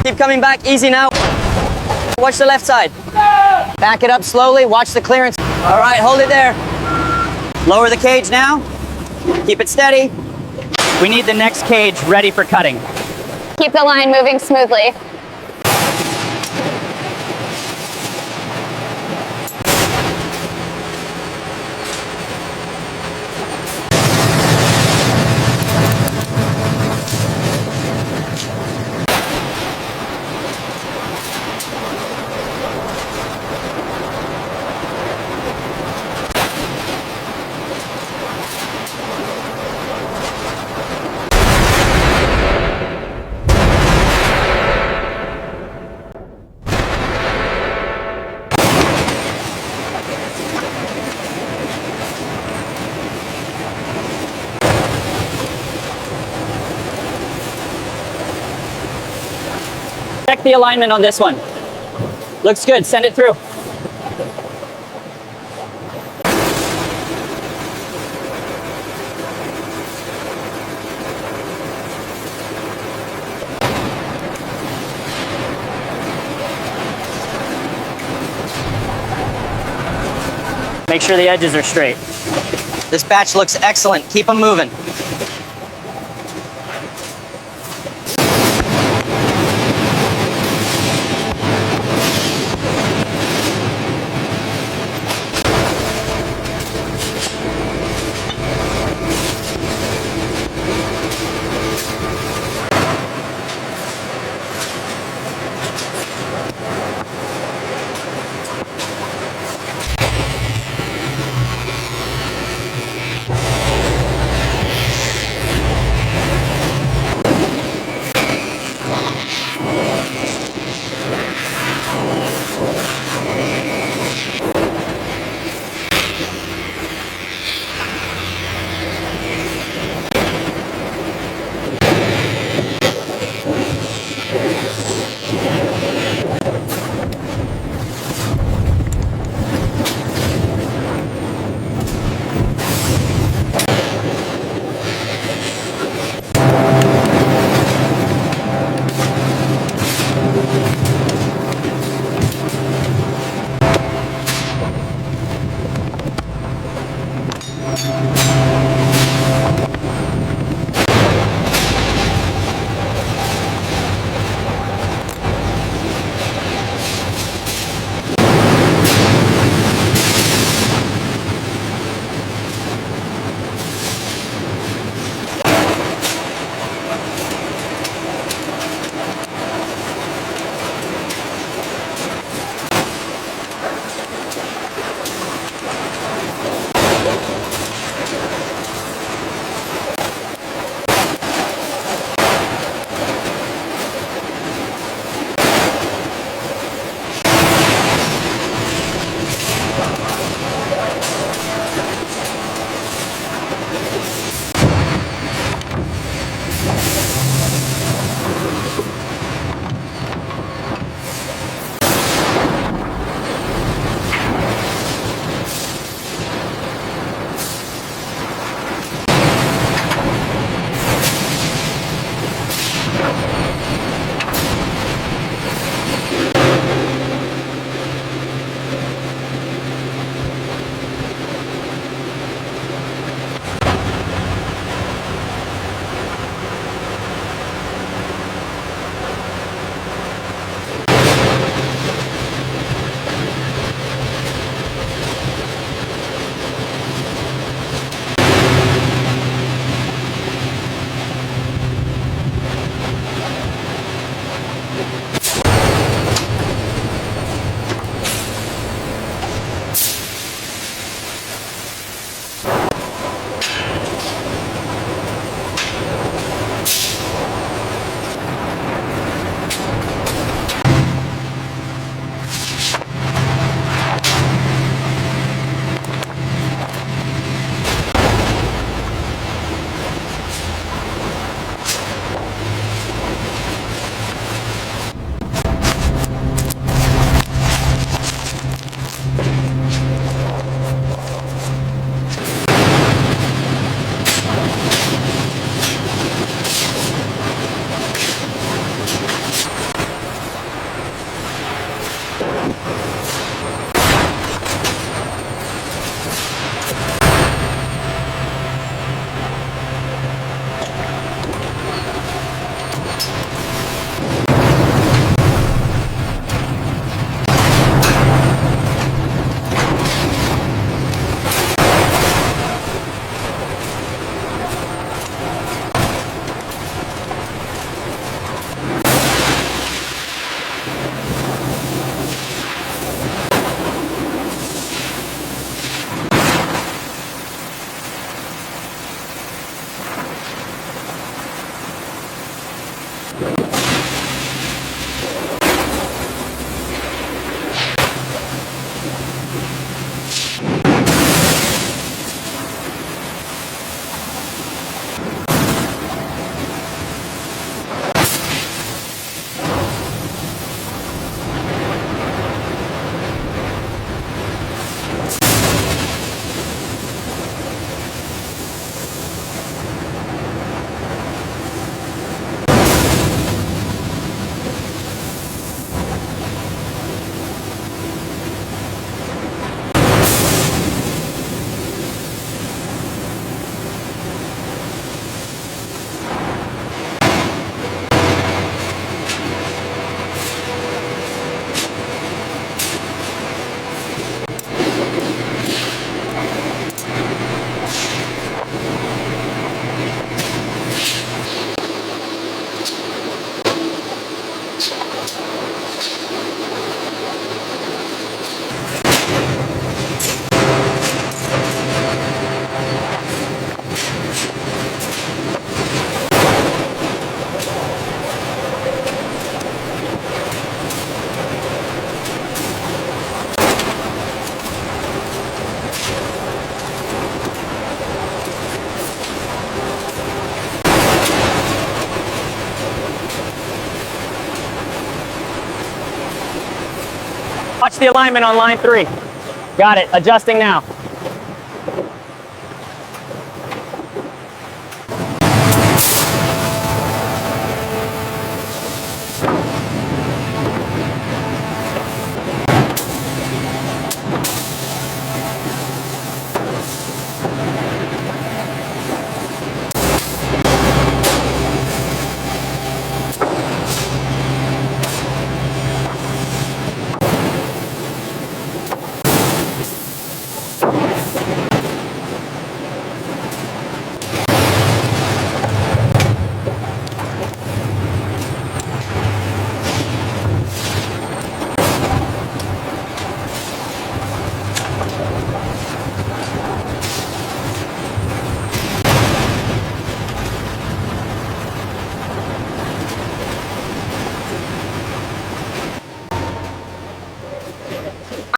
Keep coming back, easy now. Watch the left side. Back it up slowly, watch the clearance. All right, hold it there. Lower the cage now. Keep it steady. We need the next cage ready for cutting. Keep the line moving smoothly. Check the alignment on this one. Looks good, send it through. Make sure the edges are straight. This batch looks excellent. Keep them moving. Watch the alignment on line 3. Got it, adjusting now.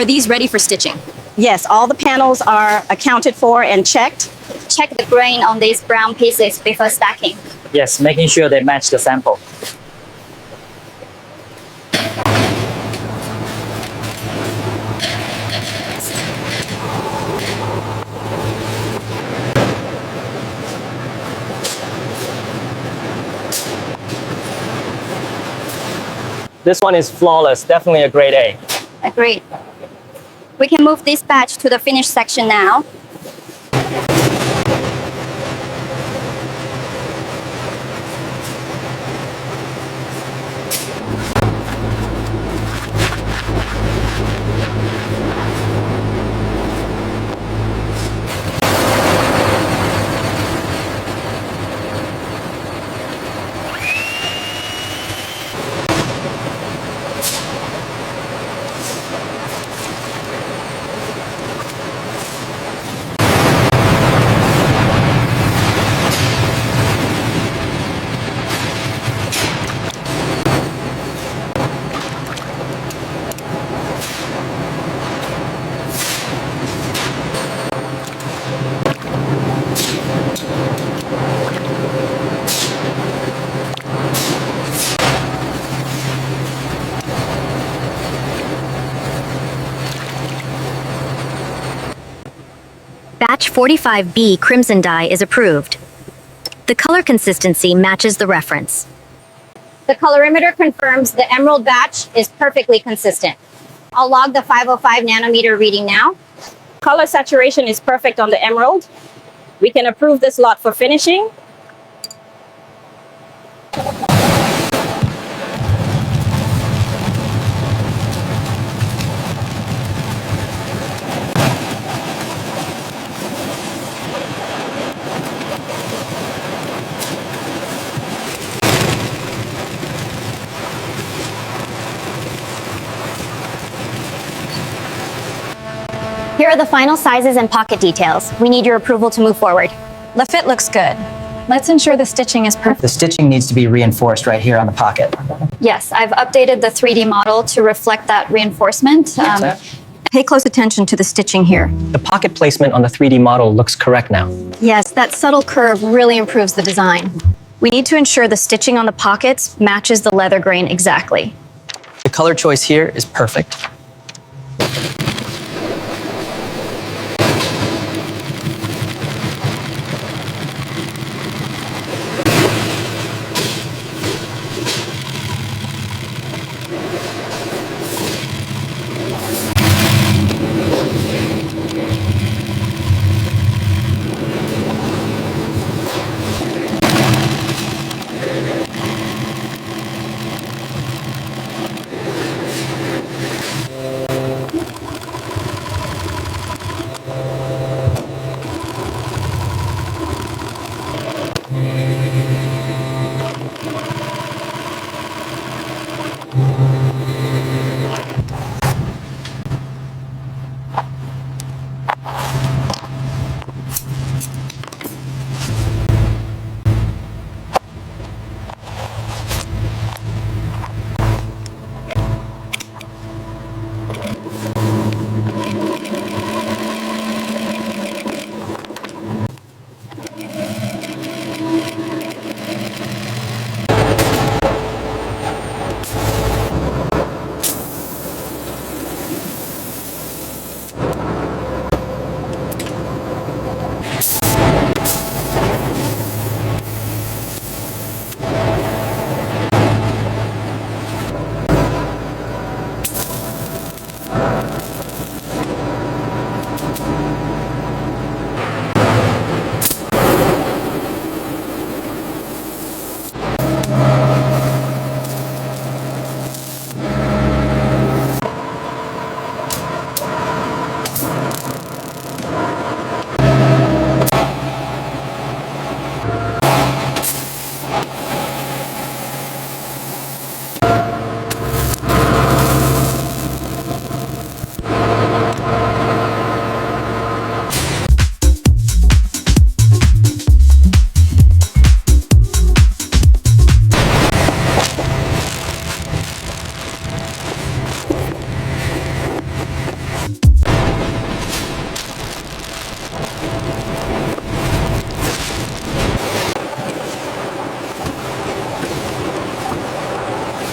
Are these ready for stitching? Yes, all the panels are accounted for and checked. Check the grain on these brown pieces before stacking. Yes, making sure they match the sample. This one is flawless, definitely a grade A. Agreed. We can move this batch to the finished section now. Batch 45B crimson dye is approved. The color consistency matches the reference. The colorimeter confirms the emerald batch is perfectly consistent. I'll log the 505 nanometer reading now. Color saturation is perfect on the emerald. We can approve this lot for finishing. Here are the final sizes and pocket details. We need your approval to move forward. The fit looks good. Let's ensure the stitching is perfect. The stitching needs to be reinforced right here on the pocket. Yes, I've updated the 3D model to reflect that reinforcement. Pay close attention to the stitching here. The pocket placement on the 3D model looks correct now. Yes, that subtle curve really improves the design. We need to ensure the stitching on the pockets matches the leather grain exactly. The color choice here is perfect.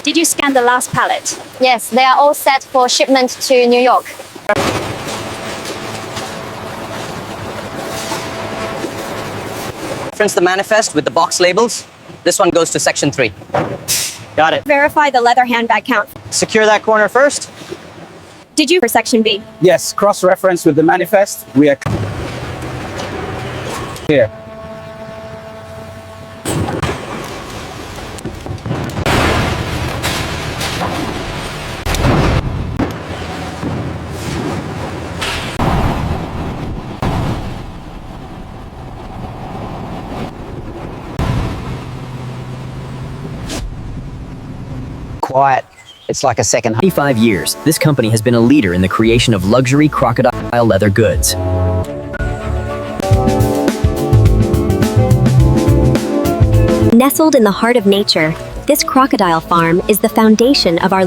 Did you scan the last pallet? Yes, they are all set for shipment to New York. Reference the manifest with the box labels. This one goes to section 3. Got it. Verify the leather handbag count. Secure that corner first. Did you for section B? Yes, cross-reference with the manifest. We are here. Quiet. It's like a second. 25 years, this company has been a leader in the creation of luxury crocodile leather goods. Nestled in the heart of nature, this crocodile farm is the foundation of our